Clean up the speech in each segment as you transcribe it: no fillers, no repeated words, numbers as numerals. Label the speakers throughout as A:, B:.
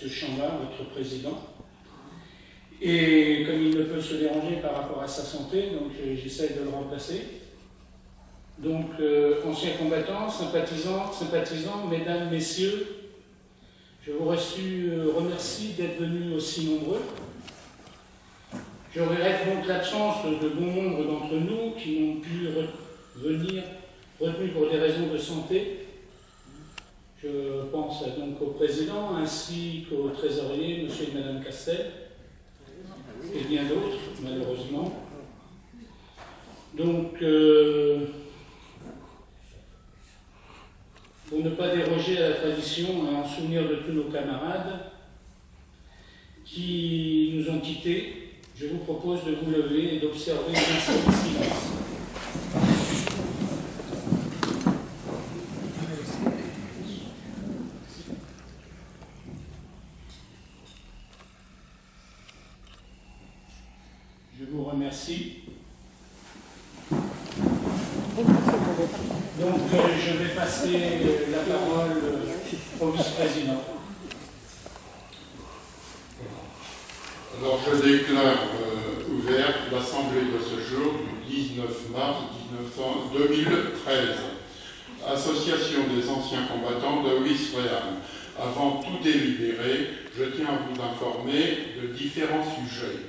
A: M. Chambard, votre président. Et comme il ne peut se déranger par rapport à sa santé, donc j'essaie de le remplacer. Donc, anciens combattants, sympathisants, mesdames, messieurs, je vous remercie d'être venus aussi nombreux. Je regrette donc l'absence de bon nombre d'entre nous qui n'ont pu venir retenus pour des raisons de santé. Je pense donc au président ainsi qu'au trésorier, M. et Mme Castel, et bien d'autres, malheureusement. Donc, pour ne pas déroger à la tradition et en souvenir de tous nos camarades qui nous ont quittés, je vous propose de vous lever et d'observer un instant de silence. Je vous remercie. Donc, je vais passer la parole au vice-président.
B: Alors, je déclare ouverte l'Assemblée de ce jour du 19 mars 2013. Association des anciens combattants de Ouistreham. Avant tout délibéré, je tiens à vous informer de différents sujets.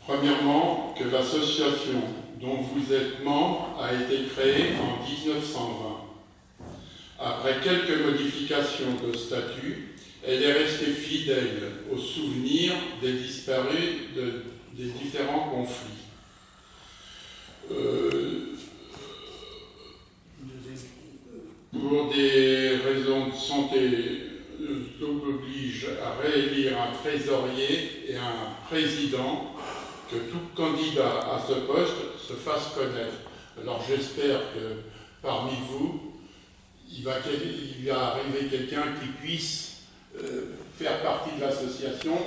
B: Premièrement, que l'association dont vous êtes membre a été créée en 1920. Après quelques modifications de statut, elle est restée fidèle aux souvenirs des disparus des différents conflits. Pour des raisons de santé, oblige à réélire un trésorier et un président, que tout candidat à ce poste se fasse connaître. Alors j'espère que parmi vous, il va arriver quelqu'un qui puisse faire partie de l'association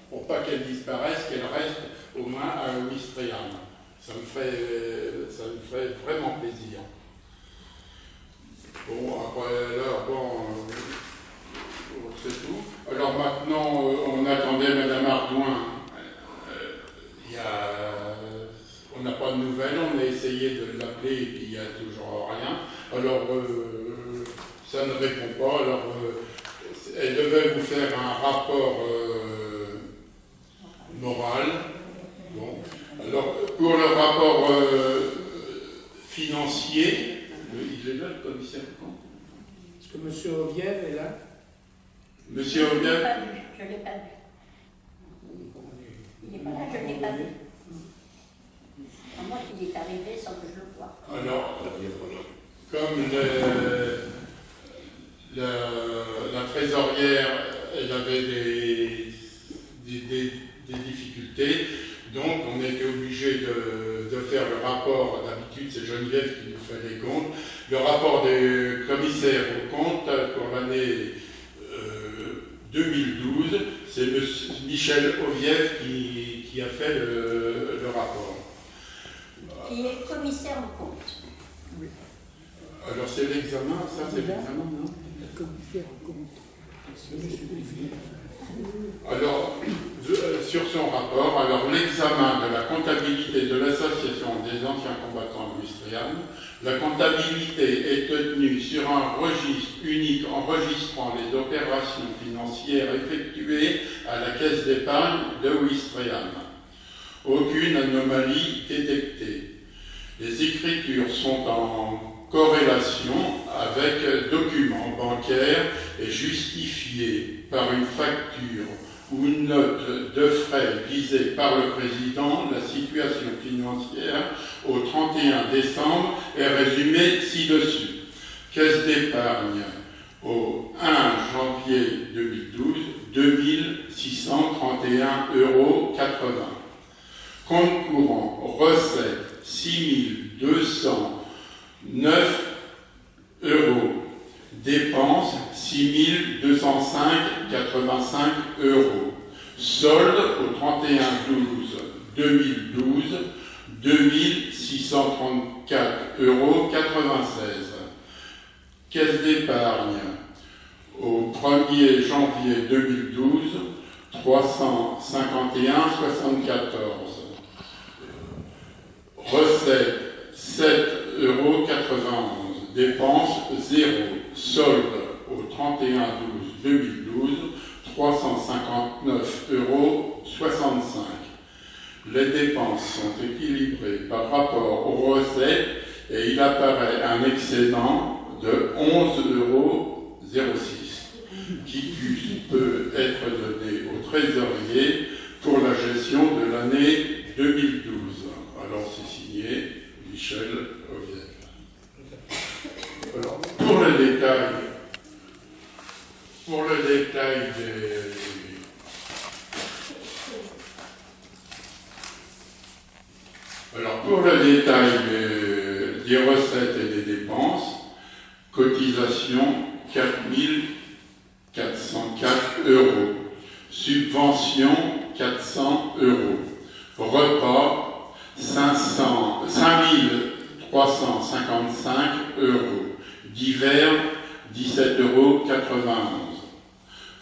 B: pour pas qu'elle disparaisse, qu'elle reste au moins à Ouistreham. Ça me ferait vraiment plaisir. Bon, après, alors, c'est tout. Alors maintenant, on attendait Madame Ardouin. On n'a pas de nouvelles, on a essayé de l'appeler et puis il n'y a toujours rien. Alors, ça ne répond pas. Alors, elle devait vous faire un rapport moral. Bon. Alors, pour le rapport financier, il est là, le commissaire de compte.
A: Est-ce que M. Oviev est là?
B: Monsieur Oviev?
C: Je ne l'ai pas vu. Il n'est pas là, je ne l'ai pas vu. Moi, il est arrivé sans que je le voie.
B: Alors, comme la trésorière, elle avait des difficultés, donc on était obligé de faire le rapport. D'habitude, c'est Geneviève qui nous fait les comptes. Le rapport des commissaires aux comptes pour l'année 2012, c'est Michel Oviev qui a fait le rapport.
C: Qui est commissaire aux comptes.
B: Oui. Alors c'est l'examen, ça c'est l'examen, non?
D: Le commissaire aux comptes.
B: Alors, sur son rapport, alors l'examen de la comptabilité de l'association des anciens combattants de Ouistreham, la comptabilité est tenue sur un registre unique enregistrant les opérations financières effectuées à la caisse d'épargne de Ouistreham. Aucune anomalie détectée. Les écritures sont en corrélation avec documents bancaires et justifiées par une facture ou une note de frais visée par le président. La situation financière au 31 décembre est résumée ci-dessus. Caisse d'épargne au 1 janvier 2012, 2631,80 €. Compte courant, recettes 6209 €. Dépenses 6205,85 €. Solde au 31/12/2012, 2634,96 €. Caisse d'épargne au 1er janvier 2012, 351,74 €. Recettes, 7,91 €. Dépenses, 0. Solde au 31/12/2012, 359,65 €. Les dépenses sont équilibrées par rapport aux recettes et il apparaît un excédent de 11,06 € qui peut être donné au trésorier pour la gestion de l'année 2012. Alors c'est signé Michel Ovièvre. Alors, pour le détail des recettes et des dépenses, cotisation 4 404 €, subvention 400 €, repas 5 355 €, divers 17,91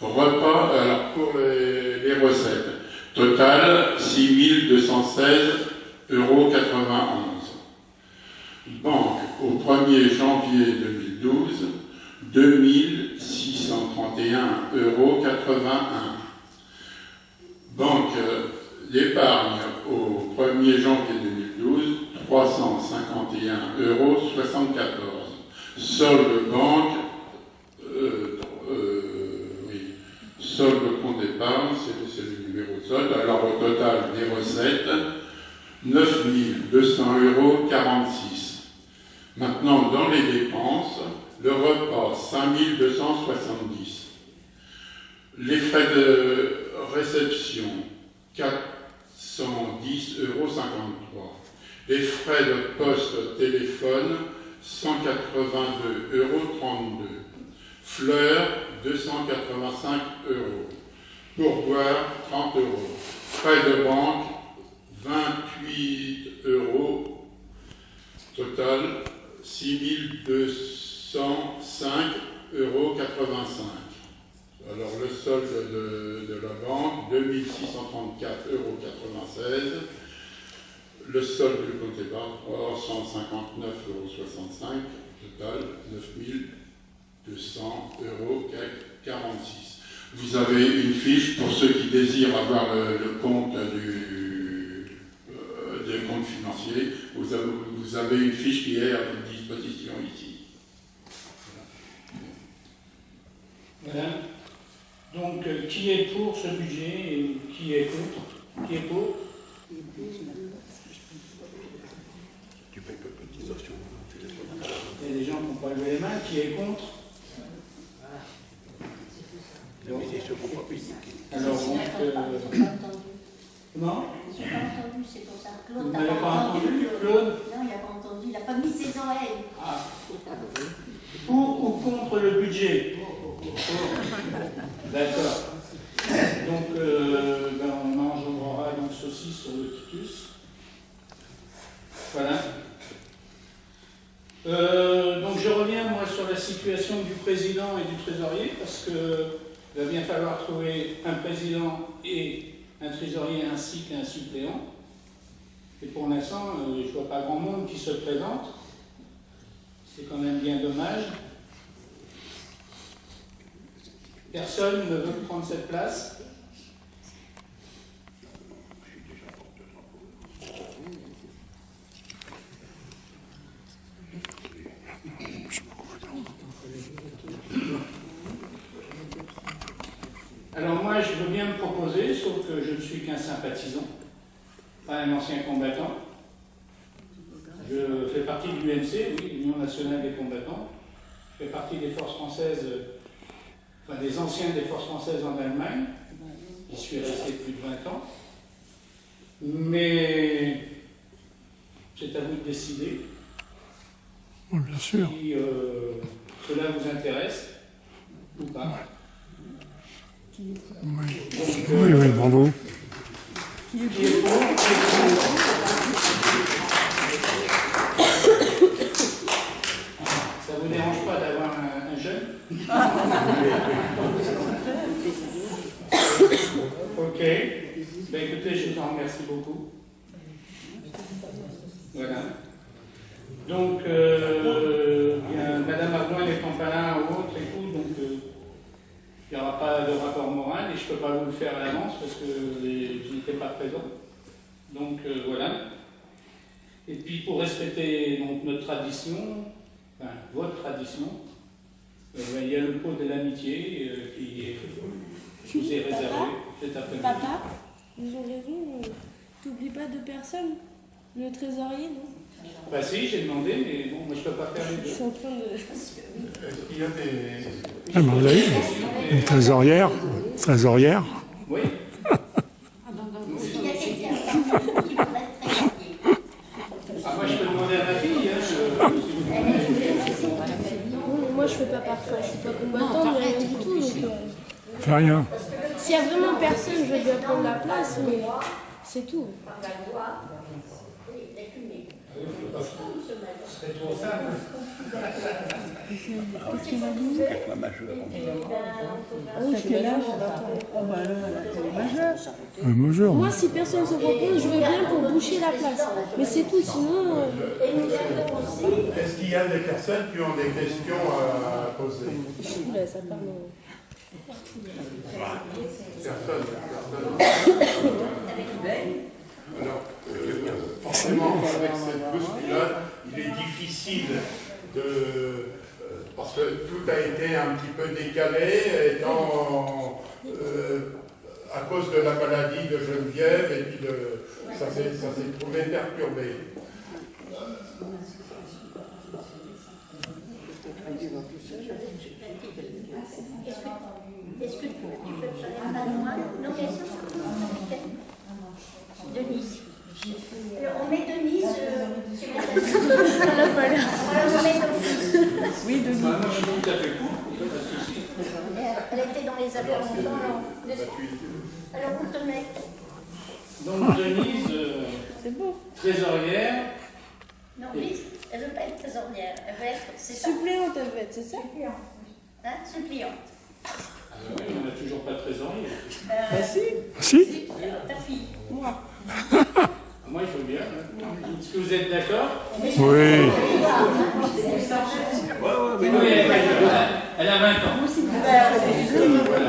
B: €. Repas, alors pour les recettes, total 6 216,91 €. Banque au 1er janvier 2012, 2631,81 €. Banque d'épargne au 1er janvier 2012, 351,74 €. Solde banque, solde compte d'épargne, c'est le numéro de solde. Alors au total des recettes, 9 200,46 €. Maintenant, dans les dépenses, le repas, 5 270 €. Les frais de réception, 410,53 €. Les frais de poste téléphone, 182,32 €. Fleurs, 285 €. Pourboire, 30 €. Frais de banque, 28 €. Total, 6 205,85 €. Alors le solde de la banque, 2634,96 €. Le solde du compte épargne, 359,65 €. Total, 9200,46 €. Vous avez une fiche pour ceux qui désirent avoir le compte des comptes financiers. Vous avez une fiche qui est à votre disposition ici.
A: Voilà. Donc, qui est pour ce budget et qui est contre? Qui est pour?
D: Tu payes pas de cotisation.
A: Il y a des gens qui n'ont pas levé les mains. Qui est contre?
D: Mais c'est ceux qui n'ont pas payé.
A: Alors,
C: Ils
A: donc,
C: n'ont pas entendu.
A: comment?
C: Ils n'ont pas entendu, c'est pour ça.
A: Vous
C: Claude,
A: n'avez
C: t'as
A: pas entendu, Claude?
C: Non, il n'a pas entendu, il n'a pas mis ses oreilles.
A: Ah. Pour ou contre le budget? D'accord. Donc, on engendrera donc ceci sur le Titus. Voilà. Donc, je reviens, moi, sur la situation du président et du trésorier, parce que il va bien falloir trouver un président et un trésorier ainsi qu'un suppléant. Et pour l'instant, je ne vois pas grand monde qui se présente. C'est quand même bien dommage. Personne ne veut prendre cette place. Alors moi, je veux bien me proposer, sauf que je ne suis qu'un sympathisant, pas un ancien combattant. Je fais partie de l'UNC, oui, l'Union nationale des combattants. Je fais partie des forces françaises, enfin des anciens des forces françaises en Allemagne. J'y suis resté plus de 20 ans. Mais c'est à vous de décider.
E: Oui, bien sûr.
A: Si cela vous intéresse ou pas.
E: Oui,
A: Donc,
E: oui, bravo.
A: Qui est pour? Ça vous dérange pas d'avoir un jeune? Ok. Ben, écoutez, je vous en remercie beaucoup. Voilà. Donc, bien, Madame Ardouin n'étant pas là ou autre et tout, donc il n'y aura pas de rapport moral et je ne peux pas vous le faire à l'avance parce que je n'étais pas présent. Donc, voilà. Et puis, pour respecter donc, notre tradition, enfin, votre tradition, il y a le pot de l'amitié qui vous est réservé cet après-midi.
F: Papa, ils ont raison, t'oublies pas de personne. Le trésorier, non?
A: Bah si, j'ai demandé, mais bon, moi je peux pas faire les
F: Ils
A: deux.
F: sont en train de...
B: Est-ce qu'il y a des...
E: Ah, ben, vous avez une trésorière. Trésorière.
A: Oui.
C: Il y a quelqu'un qui voudrait être trésorier.
A: Ah, moi je peux demander à ma fille, hein, si vous voulez.
F: Moi, je fais pas partie, je suis pas combattante, mais rien du tout. Donc,
E: Fais rien.
F: s'il y a vraiment personne, je vais bien prendre la place, mais c'est tout.
A: C'est trop simple.
D: La majeure.
F: Oui, je suis majeur.
E: Bonjour.
F: Moi, si personne se propose, je veux bien pour boucher la place. Mais c'est tout, sinon...
B: Est-ce qu'il y a des personnes qui ont des questions à poser?
F: Oula, ça parle...
B: Personne. Alors, forcément, avec cette bousculade, il est difficile de... parce que tout a été un petit peu décalé, étant à cause de la maladie de Geneviève, et puis ça s'est trouvé perturbé.
C: Est-ce que tu peux parler un peu moins? Non, bien sûr, Denise. Alors, on met Denise sur la table. Alors, on met Denise.
F: Oui, de
A: Moi je suis tout à fait court, il n'y a pas de souci.
C: Elle était dans les affaires longtemps, alors on te met.
A: Donc Denise,
F: C'est beau.
A: trésorière,
C: Non, Lise, elle ne veut pas être trésorière, elle veut être, c'est ça,
F: Suppléante, en fait, c'est ça?
C: hein, suppliante.
A: oui, on n'a toujours pas de trésorier.
E: Si.
C: Ta fille.
F: Moi.
A: Moi je veux bien. Hein. Est-ce que vous êtes d'accord?
E: Oui.
A: Oui, elle a 20 ans. Voilà.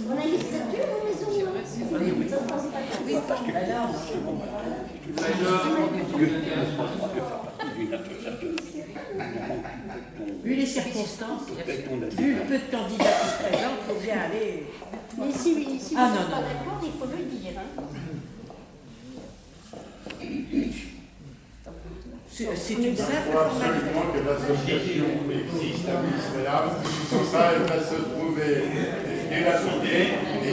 C: On a une statue en maison,
G: Vu les circonstances, vu le peu de candidats qui se présentent, il faut bien aller.
C: mais si vous n'êtes
G: Ah, non,
C: pas
G: non.
C: d'accord, il faut le dire. Hein.
G: C'est une simple
B: Il faut
G: formalité.
B: absolument que l'association existe à Ministréal, sans ça elle va se trouver délapidée et